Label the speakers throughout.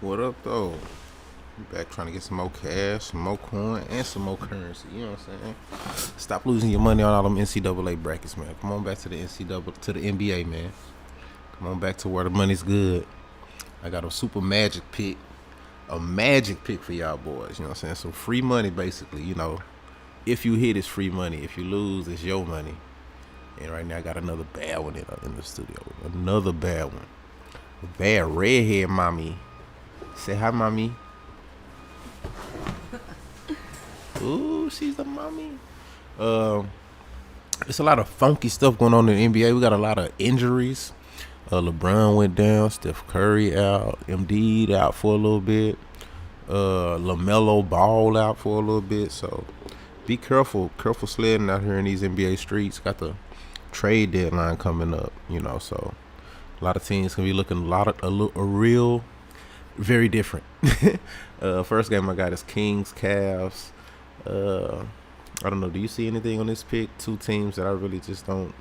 Speaker 1: What up, though? Back trying to get some more cash, some more coin, and some more currency. You know what I'm saying? Stop losing your money on all them NCAA brackets, man. Come on back to the NCAA, to the NBA, man. Come on back to where the money's good. I got a super magic pick for y'all boys. You know what I'm saying? Some free money, basically. You know, if you hit, it's free money. If you lose, it's your money. And right now, I got another bad one in the studio. Another bad one. A bad redhead mommy. Say hi, mommy. Ooh, she's the mommy. It's a lot of funky stuff going on in the NBA. We got a lot of injuries. LeBron went down. Steph Curry out. Embiid out for a little bit. LaMelo Ball out for a little bit. So be careful. Careful sledding out here in these NBA streets. Got the trade deadline coming up. You know, so a lot of teams can be looking a real very different. First game I got is Kings, Cavs. I don't know. Do you see anything on this pick? Two teams that I really just don't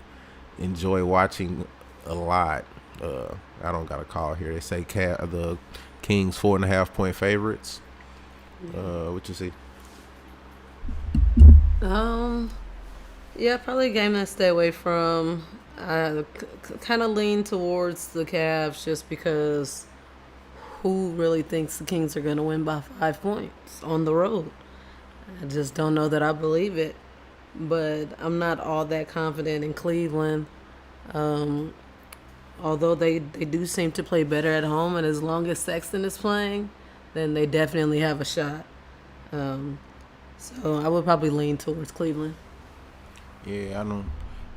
Speaker 1: enjoy watching a lot. I don't got a call here. They say the Kings 4.5-point favorites. What you see?
Speaker 2: Yeah, probably a game that stay away from. I kind of lean towards the Cavs just because who really thinks the Kings are going to win by 5 points on the road? I just don't know that I believe it. But I'm not all that confident in Cleveland. Although they do seem to play better at home, and as long as Sexton is playing, then they definitely have a shot. So I would probably lean towards Cleveland.
Speaker 1: Yeah, I don't.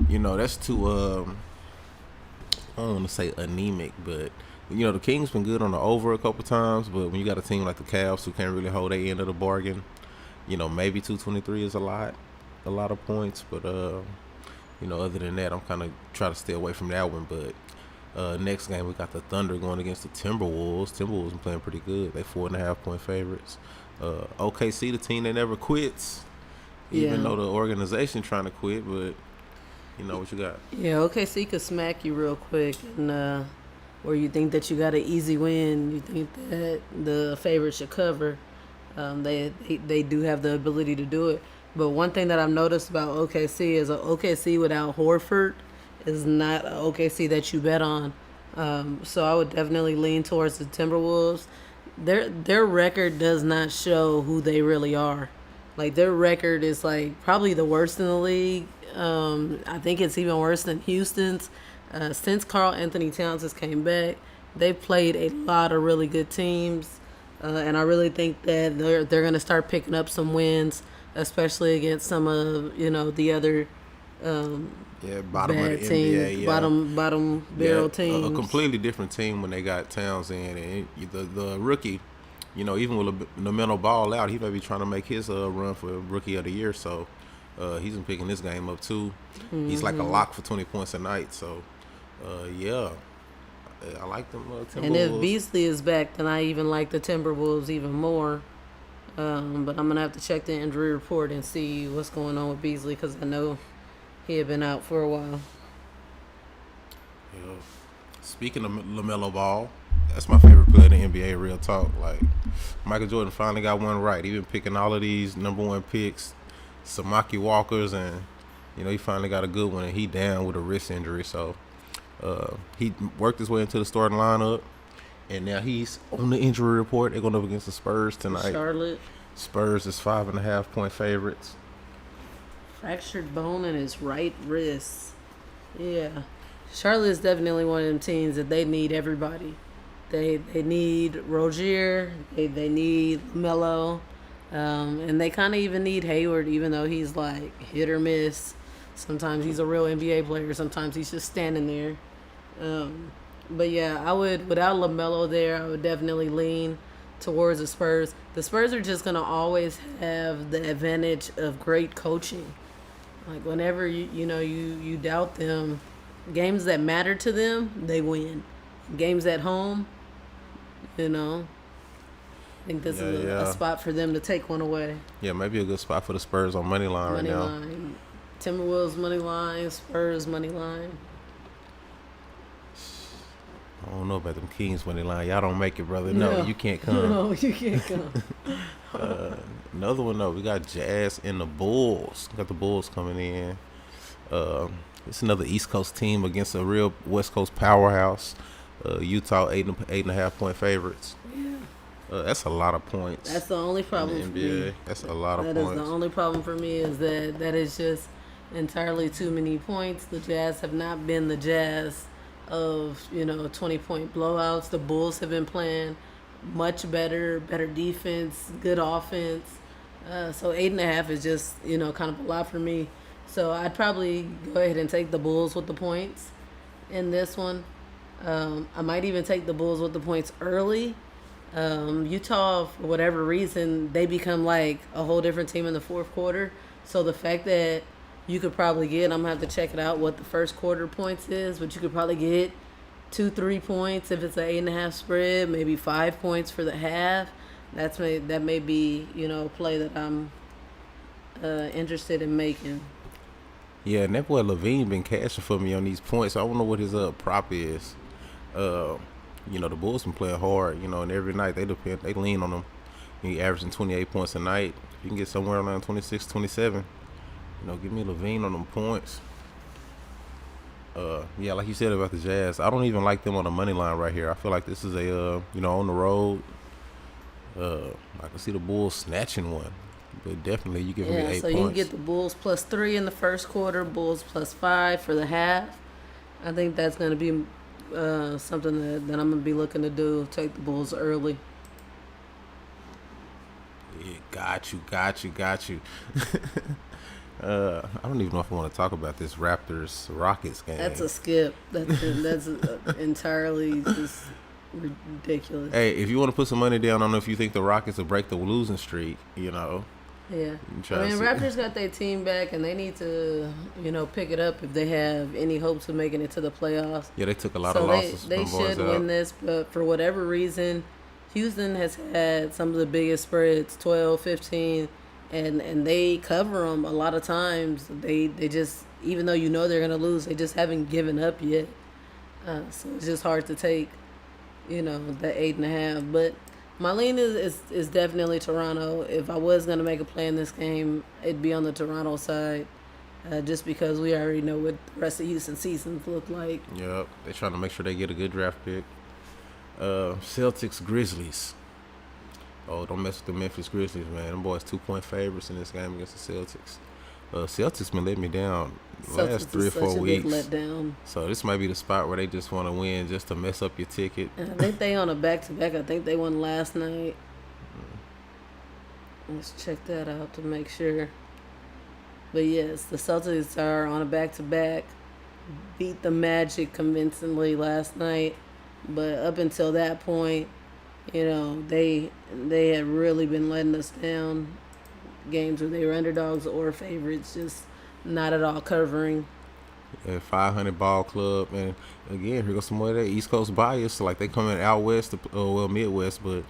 Speaker 1: You know, that's too. I don't want to say anemic, but you know the Kings been good on the over a couple times. But when you got a team like the Cavs who can't really hold their end of the bargain, you know maybe 223 is a lot of points. But you know, other than that, I'm kind of trying to stay away from that one. But next game we got the Thunder going against the Timberwolves. Timberwolves been playing pretty good. They 4.5-point favorites. OKC, the team that never quits, even though the organization trying to quit. But you know what you got?
Speaker 2: Yeah, OKC could smack you real quick, and where you think that you got an easy win, you think that the favorite should cover. They do have the ability to do it. But one thing that I've noticed about OKC is an OKC without Horford is not an OKC that you bet on. So I would definitely lean towards the Timberwolves. Their record does not show who they really are. Like, their record is like probably the worst in the league. I think it's even worse than Houston's. Since Karl Anthony Towns has came back, they've played a lot of really good teams, and I really think that they're going to start picking up some wins, especially against some of the other
Speaker 1: bottom
Speaker 2: bad
Speaker 1: of the
Speaker 2: teams,
Speaker 1: NBA,
Speaker 2: bottom barrel teams.
Speaker 1: A completely different team when they got Towns in, and the rookie. You know, even with LaMelo Ball out, he may be trying to make his run for Rookie of the Year. So he's been picking this game up too. Mm-hmm. He's like a lock for 20 points a night. So yeah, I like them Timberwolves.
Speaker 2: And if Beasley is back, then I even like the Timberwolves even more. But I'm gonna have to check the injury report and see what's going on with Beasley because I know he had been out for a while.
Speaker 1: Yeah. Speaking of LaMelo Ball, that's my favorite player in the NBA, real talk. Like, Michael Jordan finally got one right. He been picking all of these number one picks, Samaki Walkers, and, you know, he finally got a good one, and he down with a wrist injury. So, he worked his way into the starting lineup, and now he's on the injury report. They're going up against the Spurs tonight.
Speaker 2: Charlotte.
Speaker 1: Spurs is 5.5-point favorites.
Speaker 2: Fractured bone in his right wrist. Yeah. Charlotte is definitely one of them teams that they need everybody. They need Rozier. They need Melo. And they kind of even need Hayward, even though he's like hit or miss. Sometimes he's a real NBA player. Sometimes he's just standing there. But yeah, I would, without LaMelo there, I would definitely lean towards the Spurs. The Spurs are just going to always have the advantage of great coaching. Like, whenever you doubt them, games that matter to them, they win. Games at home, I think this is a spot for them to take one away.
Speaker 1: Yeah, maybe a good spot for the Spurs on money line right now.
Speaker 2: Timberwolves money line, Spurs money line.
Speaker 1: I don't don't know about them Kings money line. Y'all don't make it, brother. No, you can't come.
Speaker 2: No, you can't come.
Speaker 1: Another one though, we got Jazz and the Bulls. Got the Bulls coming in. It's another East Coast team against a real West Coast powerhouse. Utah 8.5 point favorites.
Speaker 2: Yeah.
Speaker 1: That's a lot of points.
Speaker 2: That's the only problem
Speaker 1: in
Speaker 2: for
Speaker 1: the NBA.
Speaker 2: me.
Speaker 1: That's a lot of
Speaker 2: That
Speaker 1: points.
Speaker 2: is the only problem for me is that is just entirely too many points. The Jazz have not been the Jazz of 20-point blowouts. The Bulls have been playing much better defense, good offense. So 8.5 is just kind of a lot for me. So I'd probably go ahead and take the Bulls with the points in this one. I might even take the Bulls with the points early. Utah, for whatever reason, they become like a whole different team in the fourth quarter. So the fact that you could probably get, I'm going to have to check it out what the first quarter points is, but you could probably get 2-3 points if it's an 8.5 spread, maybe 5 points for the half. That may be, a play that I'm interested in making.
Speaker 1: Yeah, and that boy Levine been cashing for me on these points. I don't know what his prop is. The Bulls been playing hard, and every night they lean on them. He averaging 28 points a night. If you can get somewhere around 26, 27, give me Levine on them points. Like you said about the Jazz, I don't even like them on the money line right here. I feel like this is a, on the road. I can see the Bulls snatching one, but definitely you give me 8 points.
Speaker 2: So you can get the Bulls +3 in the first quarter, Bulls +5 for the half. I think that's going to be something that I'm going to be looking to do, take the Bulls early.
Speaker 1: Yeah, got you. I don't even know if I want to talk about this Raptors-Rockets game.
Speaker 2: That's a skip. That's entirely just ridiculous.
Speaker 1: Hey, if you want to put some money down on if you think the Rockets will break the losing streak,
Speaker 2: Yeah.
Speaker 1: I mean,
Speaker 2: Raptors got their team back, and they need to, pick it up if they have any hopes of making it to the playoffs.
Speaker 1: Yeah, they took a lot of losses.
Speaker 2: They should win this, but for whatever reason, Houston has had some of the biggest spreads, 12, 15, and they cover them a lot of times. They just, even though they're going to lose, they just haven't given up yet. So it's just hard to take, the 8.5. But my lean is definitely Toronto. If I was going to make a play in this game, it'd be on the Toronto side, just because we already know what the rest of Houston seasons look like.
Speaker 1: Yep, they're trying to make sure they get a good draft pick. Celtics, Grizzlies. Oh, don't mess with the Memphis Grizzlies, man. Them boys 2-point favorites in this game against the Celtics. Celtics been letting me down last 3 or 4 weeks.
Speaker 2: Letdown.
Speaker 1: So this might be the spot where they just want to win just to mess up your ticket.
Speaker 2: I think they on a back-to-back. I think they won last night. Let's check that out to make sure. But yes, the Celtics are on a back-to-back. Beat the Magic convincingly last night. But up until that point, they had really been letting us down. Games where they were underdogs or favorites, just not at all covering.
Speaker 1: Yeah, 500 ball club, and again, here goes some more of that East Coast bias. Like they coming out west, Midwest, but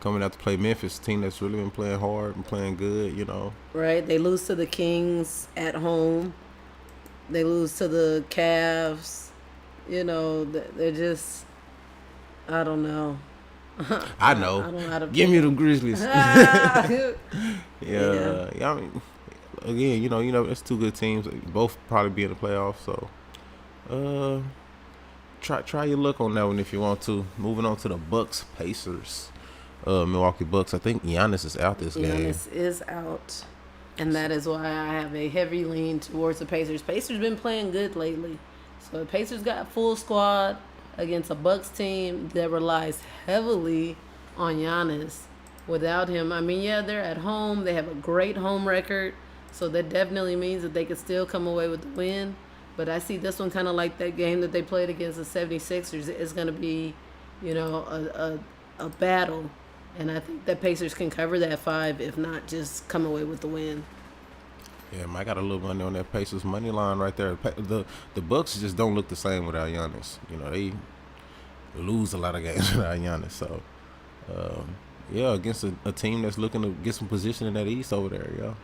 Speaker 1: coming out to play Memphis, a team that's really been playing hard and playing good.
Speaker 2: Right, they lose to the Kings at home. They lose to the Cavs. They're just, I don't know.
Speaker 1: I know.
Speaker 2: I don't know how to
Speaker 1: give me them Grizzlies. Yeah. I mean, again, it's two good teams. Both probably be in the playoffs. So, try your luck on that one if you want to. Moving on to the Bucks Pacers, Milwaukee Bucks. I think Giannis is out this game.
Speaker 2: Giannis is out, and that is why I have a heavy lean towards the Pacers. Pacers been playing good lately, so the Pacers got full squad against a Bucks team that relies heavily on Giannis. Without him, they're at home. They have a great home record, so that definitely means that they could still come away with the win. But I see this one kind of like that game that they played against the 76ers. It's going to be, a battle. And I think that Pacers can cover that 5, if not just come away with the win.
Speaker 1: Yeah, I got a little money on that Pacers money line right there. The Bucks just don't look the same without Giannis. They lose a lot of games without Giannis. So, against a team that's looking to get some position in that East over there,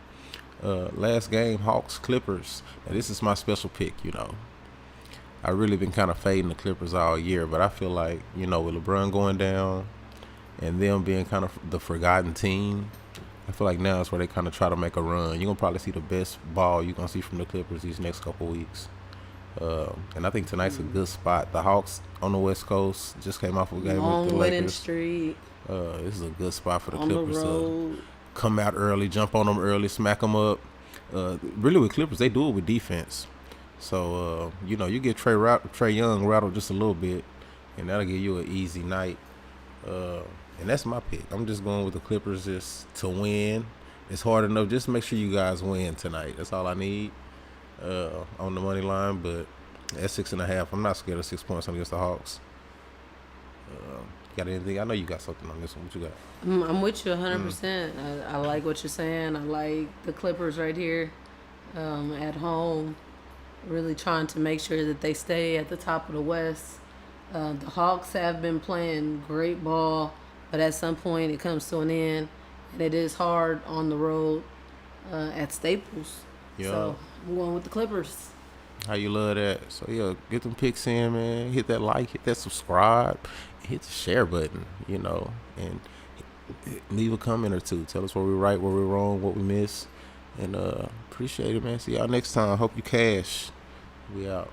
Speaker 1: Last game, Hawks Clippers. Now this is my special pick. I really been kind of fading the Clippers all year, but I feel like, with LeBron going down and them being kind of the forgotten team, I feel like now is where they kind of try to make a run. You're gonna probably see the best ball you're gonna see from the Clippers these next couple weeks. And I think tonight's a good spot. The Hawks on the West Coast just came off a game with the
Speaker 2: Long winning
Speaker 1: Lakers.
Speaker 2: streak
Speaker 1: This is a good spot for the
Speaker 2: on the
Speaker 1: Clippers to
Speaker 2: road.
Speaker 1: come out early, jump on them early, smack them up. Really, with Clippers, they do it with defense. So, you get Trey Young rattled just a little bit, and that'll give you an easy night. And that's my pick. I'm just going with the Clippers just to win. It's hard enough. Just make sure you guys win tonight. That's all I need on the money line. But at 6.5, I'm not scared of 6 points against the Hawks. Got anything? I know you got something on this one. What you got?
Speaker 2: I'm with you 100%. I like what you're saying. I like the Clippers right here at home, really trying to make sure that they stay at the top of the West. The Hawks have been playing great ball, but at some point it comes to an end, and it is hard on the road at Staples.
Speaker 1: Yeah.
Speaker 2: So I'm going with the Clippers.
Speaker 1: How you love that? So yeah, get them picks in, man. Hit that like, hit that subscribe, hit the share button, and leave a comment or two. Tell us where we're right, where we're wrong, what we miss, and appreciate it, man. See y'all next time. Hope you cash. We out.